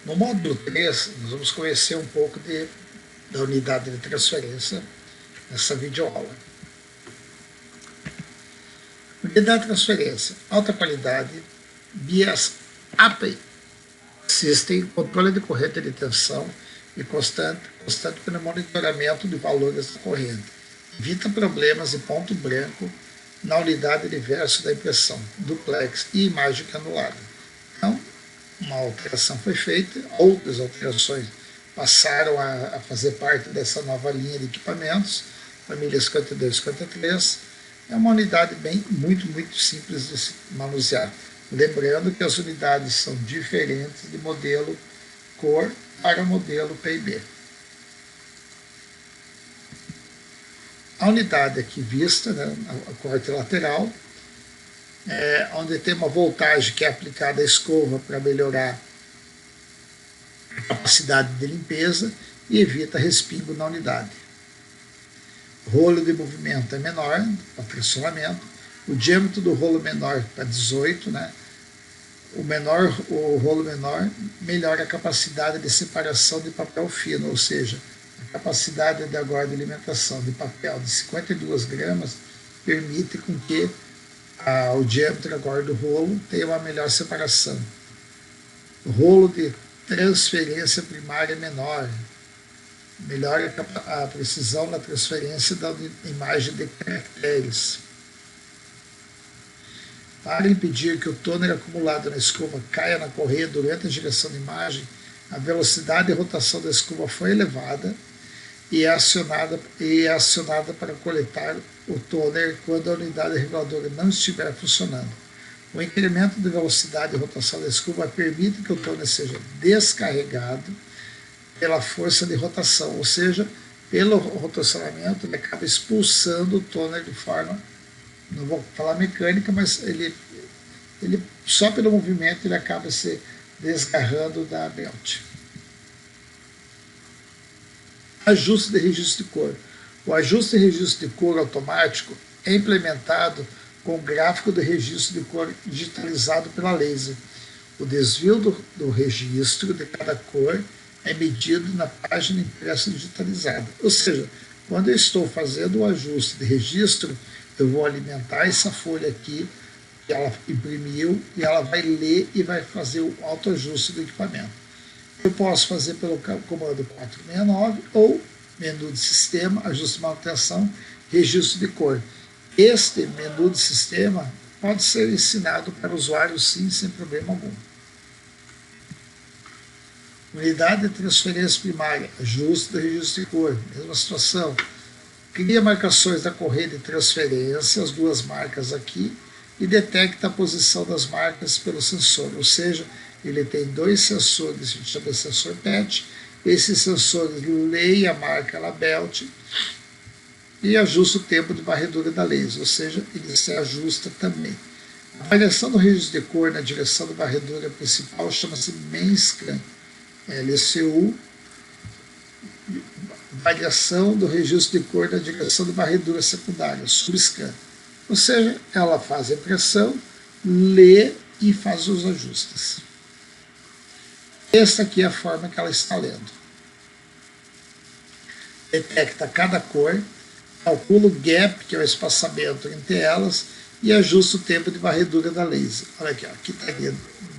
No módulo 3, nós vamos conhecer um pouco da unidade de transferência nessa videoaula. Unidade de transferência, alta qualidade, BIAS API System, controle de corrente de tensão e constante pelo monitoramento de valores da corrente. Evita problemas de ponto branco na unidade de verso da impressão, duplex e imagem granulada. Então, uma alteração foi feita, outras alterações passaram a fazer parte dessa nova linha de equipamentos, família 52 e 53. É uma unidade muito simples de se manusear. Lembrando que as unidades são diferentes de modelo cor para modelo PIB. A unidade aqui vista, né, a corte lateral, onde tem uma voltagem que é aplicada à escova para melhorar a capacidade de limpeza e evita respingo na unidade. O rolo de movimento é menor, para pressionamento. O diâmetro do rolo menor para 18, né? O rolo menor melhora a capacidade de separação de papel fino, ou seja, a capacidade de agora de alimentação de papel de 52 gramas permite com que o diâmetro agora do rolo tenha uma melhor separação. O rolo de transferência primária é menor, melhora a precisão na transferência da imagem de caracteres. Para impedir que o toner acumulado na escova caia na correia durante a geração de imagem, a velocidade de rotação da escova foi elevada e é acionada para coletar o toner quando a unidade reguladora não estiver funcionando. O incremento de velocidade de rotação da escova permite que o toner seja descarregado pela força de rotação, ou seja, pelo rotacionamento ele acaba expulsando o toner de forma, não vou falar mecânica, mas ele só pelo movimento ele acaba se desgarrando da belt. Ajuste de registro de cor. O ajuste de registro de cor automático é implementado com o gráfico de registro de cor digitalizado pela laser. O desvio do registro de cada cor é medido na página impressa digitalizada. Ou seja, quando eu estou fazendo o ajuste de registro, eu vou alimentar essa folha aqui, que ela imprimiu, e ela vai ler e vai fazer o autoajuste do equipamento. Eu posso fazer pelo comando 469 ou menu de sistema, ajuste de manutenção, registro de cor. Este menu de sistema pode ser ensinado para o usuário sim, sem problema algum. Unidade de transferência primária, ajuste do registro de cor, mesma situação. Cria marcações da correia de transferência, as duas marcas aqui, e detecta a posição das marcas pelo sensor, ou seja, ele tem dois sensores, a gente chama de sensor PET, esses sensores leem a marca na belt e ajusta o tempo de varredura da laser, ou seja, ele se ajusta também. A variação do registro de cor na direção da varredura principal chama-se main scan, LCU, variação do registro de cor na direção da varredura secundária, subscan. Ou seja, ela faz a impressão, lê e faz os ajustes. Esta aqui é a forma que ela está lendo. Detecta cada cor, calcula o gap, que é o espaçamento entre elas, e ajusta o tempo de varredura da laser. Olha aqui, aqui está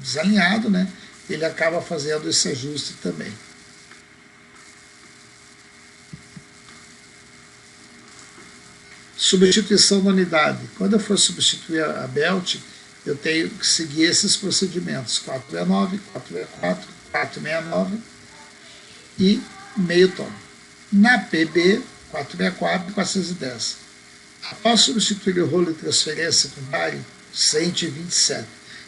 desalinhado, né? Ele acaba fazendo esse ajuste também. Substituição da unidade. Quando eu for substituir a belt, eu tenho que seguir esses procedimentos: 469, 464, 469 e meio tom. Na PB, 464 e 410. Após substituir o rolo de transferência secundário, 127.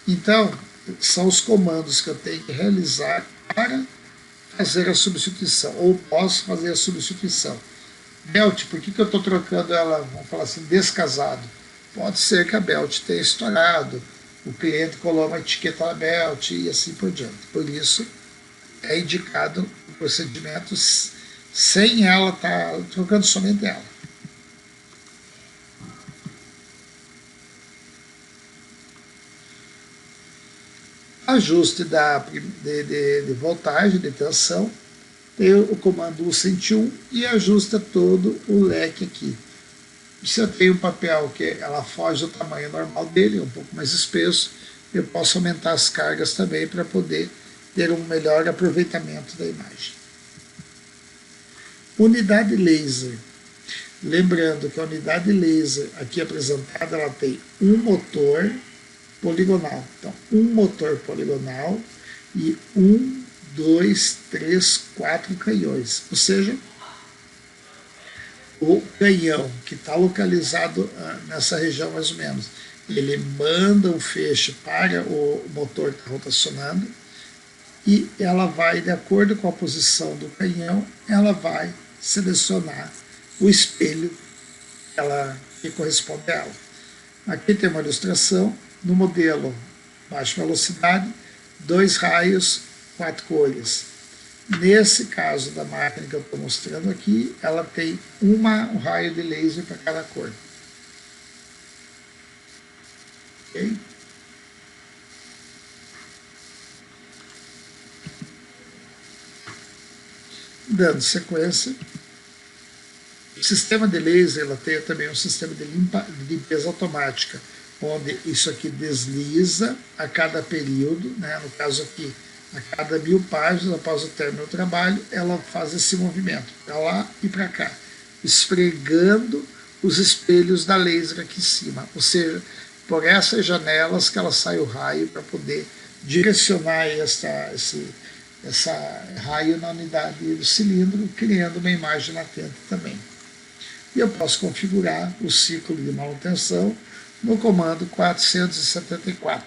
Então, são os comandos que eu tenho que realizar para fazer a substituição, ou posso fazer a substituição. Belt, por que eu estou trocando ela, vamos falar assim, descasado? Pode ser que a belt tenha estourado, o cliente colou uma etiqueta na belt e assim por diante. Por isso, é indicado o procedimento sem ela estar trocando somente ela. ajuste de voltagem, de tensão, tem o comando 101 e ajusta todo o leque aqui. Se eu tenho um papel que ela foge do tamanho normal dele, um pouco mais espesso, eu posso aumentar as cargas também para poder ter um melhor aproveitamento da imagem. Unidade laser. Lembrando que a unidade laser aqui apresentada, ela tem um motor poligonal. Então, um motor poligonal e 1, 2, 3, 4 canhões. Ou seja, o canhão que está localizado nessa região mais ou menos, ele manda um feixe para o motor que está rotacionando e ela vai, de acordo com a posição do canhão, ela vai selecionar o espelho que corresponde a ela. Aqui tem uma ilustração no modelo baixa velocidade, 2 raios, 4 cores. Nesse caso da máquina que eu estou mostrando aqui, ela tem um raio de laser para cada cor. Okay? Dando sequência, o sistema de laser ela tem também um sistema de limpeza automática, onde isso aqui desliza a cada período, né? No caso aqui, a cada 1000 páginas após o término do trabalho, ela faz esse movimento para lá e para cá, esfregando os espelhos da laser aqui em cima, ou seja, por essas janelas que ela sai o raio para poder direcionar esse raio na unidade do cilindro, criando uma imagem latente também. E eu posso configurar o ciclo de manutenção no comando 474.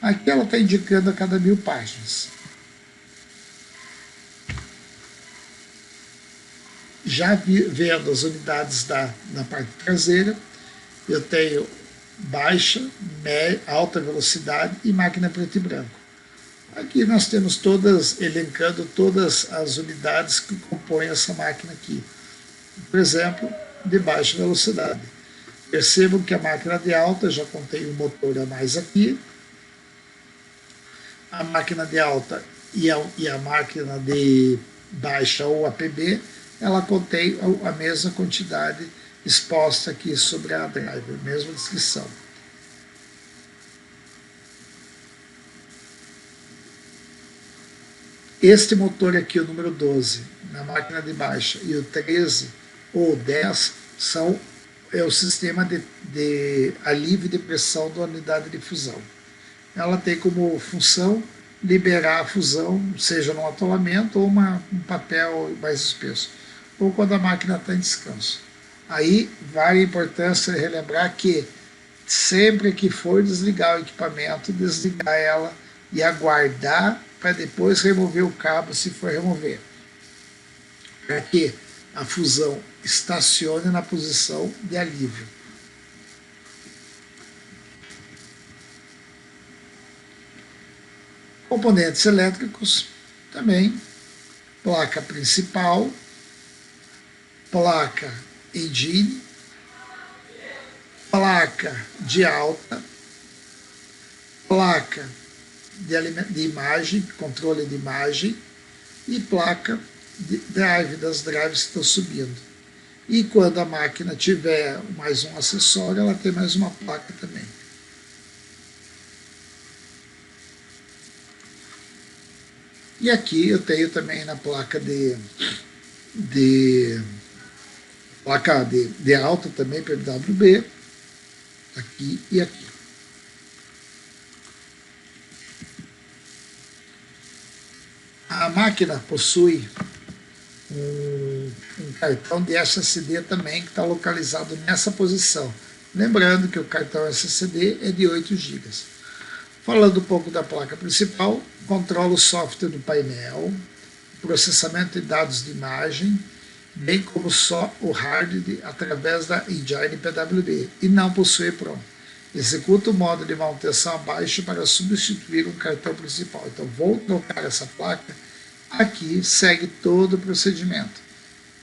Aqui ela está indicando a cada 1000 páginas. Já vendo as unidades na parte traseira, eu tenho baixa, média, alta velocidade e máquina preto e branco. Aqui nós temos elencando todas as unidades que compõem essa máquina aqui. Por exemplo, de baixa velocidade. Percebam que a máquina de alta já contém um motor a mais aqui. A máquina de alta e a máquina de baixa ou APB, ela contém a mesma quantidade exposta aqui sobre a driver, mesma descrição. Este motor aqui, o número 12, na máquina de baixa, e o 13 ou 10 é o sistema de alívio de pressão da unidade de fusão. Ela tem como função liberar a fusão, seja num atolamento ou um papel mais espesso, ou quando a máquina está em descanso. Aí vale a importância de relembrar que sempre que for desligar o equipamento, desligar ela e aguardar para depois remover o cabo, se for remover, para que a fusão estacione na posição de alívio. Componentes elétricos também, placa principal, placa engine, placa de alta, placa de imagem, controle de imagem e placa de drive, das drives que estão subindo. E quando a máquina tiver mais um acessório, ela tem mais uma placa também. E aqui eu tenho também na placa de alta também, PWB, aqui e aqui. A máquina possui um cartão de SSD também, que está localizado nessa posição. Lembrando que o cartão SSD é de 8 GB. Falando um pouco da placa principal, controla o software do painel, processamento de dados de imagem, bem como só o hardware através da engine PWB, e não possui EEPROM. Executa o modo de manutenção abaixo para substituir um cartão principal. Então, vou trocar essa placa. Aqui segue todo o procedimento.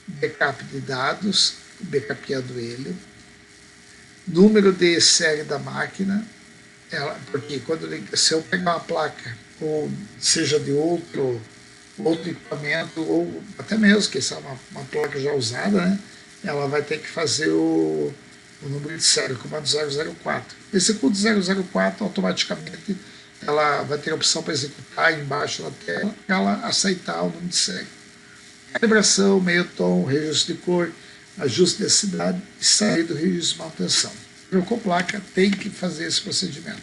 Backup de dados, backupeando ele. Número de série da máquina, porque se eu pegar uma placa ou seja de outro equipamento, ou até mesmo, que é uma placa já usada, né? Ela vai ter que fazer o número de série, o comando 004. Executa 004, automaticamente ela vai ter a opção para executar embaixo na tela, para ela aceitar o número de série. Calibração, meio tom, registro de cor, ajuste de densidade e sair do registro de manutenção. Trocou placa, tem que fazer esse procedimento.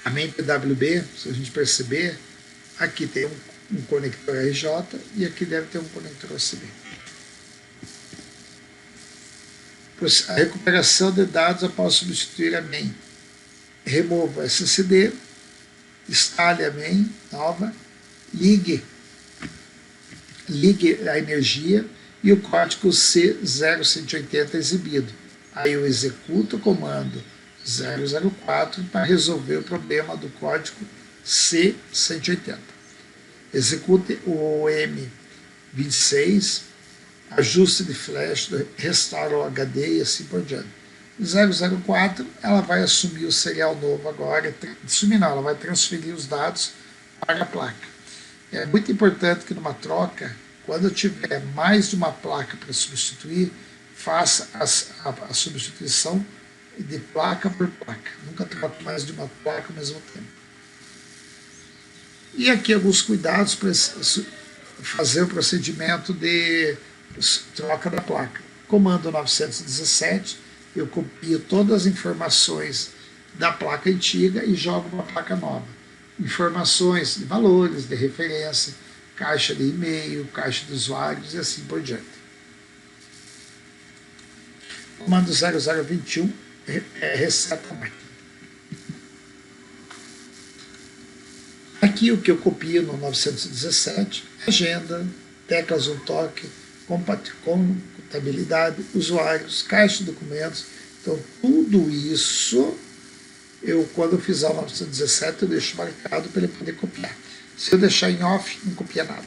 A main PWB, se a gente perceber, aqui tem um conector RJ e aqui deve ter um conector USB. A recuperação de dados após substituir a main. Remova o SSD, instale a main nova, ligue a energia e o código C0180 exibido. Aí eu executo o comando 004 para resolver o problema do código C180. Execute o M26, ajuste de flash, restaura o HD e assim por diante. 004, ela vai assumir o serial novo agora, assumir não, ela vai transferir os dados para a placa. É muito importante que numa troca, quando eu tiver mais de uma placa para substituir, faça a substituição de placa por placa. Nunca troque mais de uma placa ao mesmo tempo. E aqui alguns cuidados para fazer o procedimento de troca da placa. Comando 917, eu copio todas as informações da placa antiga e jogo para a placa nova. Informações de valores, de referência, caixa de e-mail, caixa de usuários e assim por diante. Comando 0021 reseta a máquina. Aqui o que eu copio no 917, agenda, teclas um toque, compatibilidade, usuários, caixa de documentos. Então tudo isso, quando eu fizer o 917, eu deixo marcado para ele poder copiar. Se eu deixar em off, não copia nada.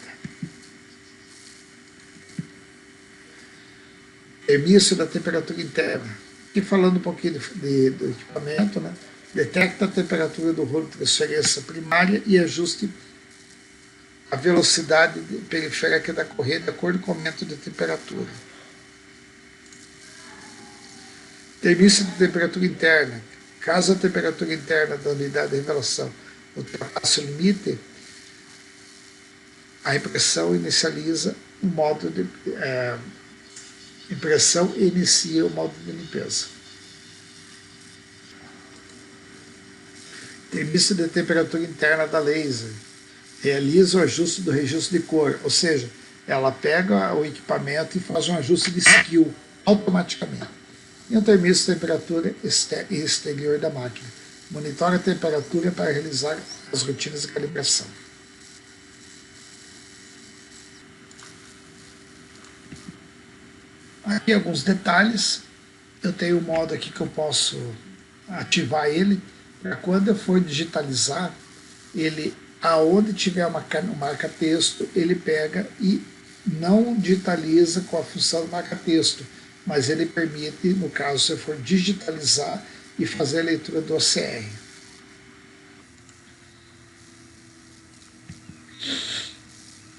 Permisso da temperatura interna. Aqui falando um pouquinho do equipamento, né? Detecta a temperatura do rolo de transferência primária e ajuste a velocidade periférica da correia de acordo com o aumento de temperatura. Permisso de temperatura interna. Caso a temperatura interna da unidade de revelação ultrapasse o limite, a impressão inicializa o modo de impressão e inicia o modo de limpeza. Permisso de temperatura interna da laser. Realiza o ajuste do registro de cor, ou seja, ela pega o equipamento e faz um ajuste de skill automaticamente. E um permisso de temperatura exterior da máquina. Monitora a temperatura para realizar as rotinas de calibração. Aqui alguns detalhes. Eu tenho um modo aqui que eu posso ativar ele para quando eu for digitalizar, ele, aonde tiver uma marca-texto, ele pega e não digitaliza com a função marca-texto, mas ele permite, no caso, se eu for digitalizar e fazer a leitura do OCR.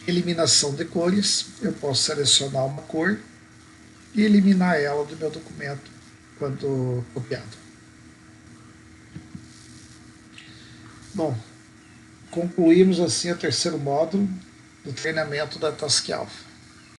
Eliminação de cores, eu posso selecionar uma cor e eliminar ela do meu documento quando copiado. Bom, concluímos assim o terceiro módulo do treinamento da Task Alpha.